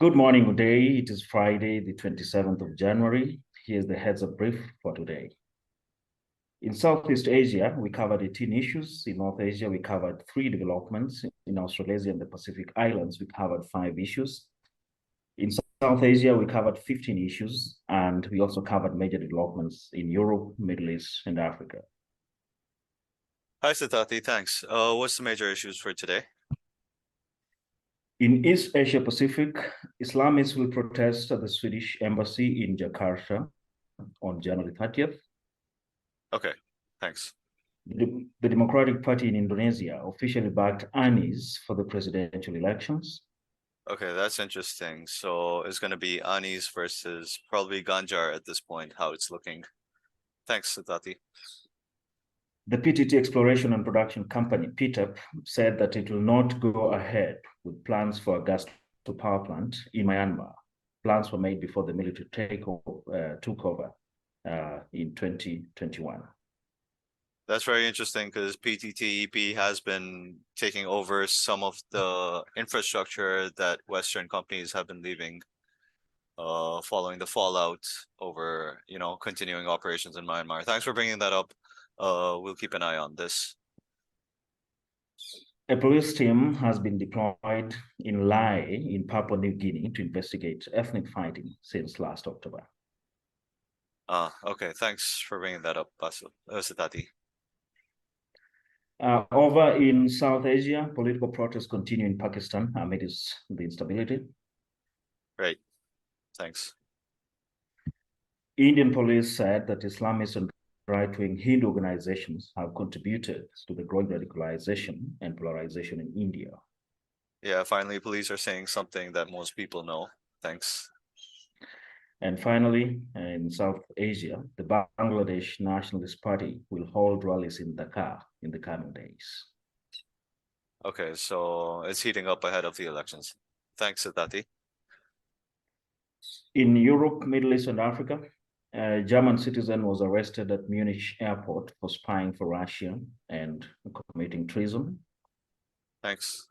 Good morning, Uday. It is Friday, the 27th of January. Here's the heads up brief for today. In Southeast Asia, we covered 18 issues. In North Asia, we covered 3 developments. In Australasia and the Pacific Islands, we covered 5 issues. In South Asia, we covered 15 issues, and we also covered major developments in Europe, Middle East, and Africa. Hi, Sitati. Thanks. What's the major issues for today? In East Asia Pacific, Islamists will protest at the Swedish embassy in Jakarta on January 30th. Okay, thanks. The Democratic Party in Indonesia officially backed Anies for the presidential elections. Okay, that's interesting. So it's going to be Anies versus probably Ganjar at this point, how it's looking. Thanks, Sitati. The PTT Exploration and Production Company, PTEP, said that it will not go ahead with plans for a gas-to-power plant in Myanmar. Plans were made before the military took over in 2021. That's very interesting because PTTEP has been taking over some of the infrastructure that Western companies have been leaving following the fallout over, continuing operations in Myanmar. Thanks for bringing that up. We'll keep an eye on this. A police team has been deployed in Lae in Papua New Guinea to investigate ethnic fighting since last October. Okay, thanks for bringing that up, Sitati. Over in South Asia, political protests continue in Pakistan amidst the instability. Right, thanks. Indian police said that Islamists and right-wing Hindu organizations have contributed to the growing radicalization and polarization in India. Yeah, finally, police are saying something that most people know. Thanks. And finally, in South Asia, the Bangladesh Nationalist Party will hold rallies in Dhaka in the coming days. Okay, so it's heating up ahead of the elections. Thanks, Sitati. In Europe, Middle East, and Africa, a German citizen was arrested at Munich airport for spying for Russia and committing treason. Thanks.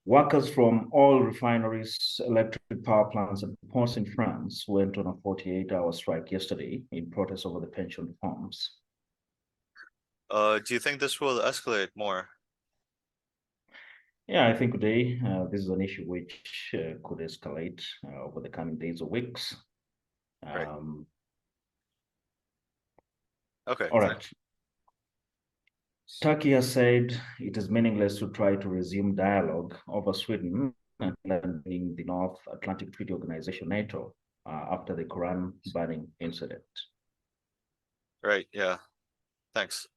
Workers from oil refineries, electric power plants, and ports in France went on a 48-hour strike yesterday in protest over the pension reforms. Do you think this will escalate more? Yeah, I think today this is an issue which could escalate over the coming days or weeks. Right. Okay. All right. Turkey has said it is meaningless to try to resume dialogue over Sweden and the North Atlantic Treaty Organization, NATO, after the Quran burning incident. Right, yeah. Thanks.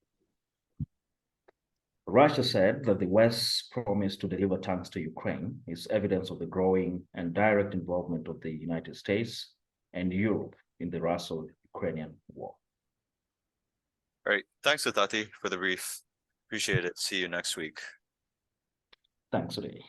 Russia said that the West's promise to deliver tanks to Ukraine is evidence of the growing and direct involvement of the United States and Europe in the Russo-Ukrainian war. All right. Thanks, Sitati, for the brief. Appreciate it. See you next week. Thanks, Uday.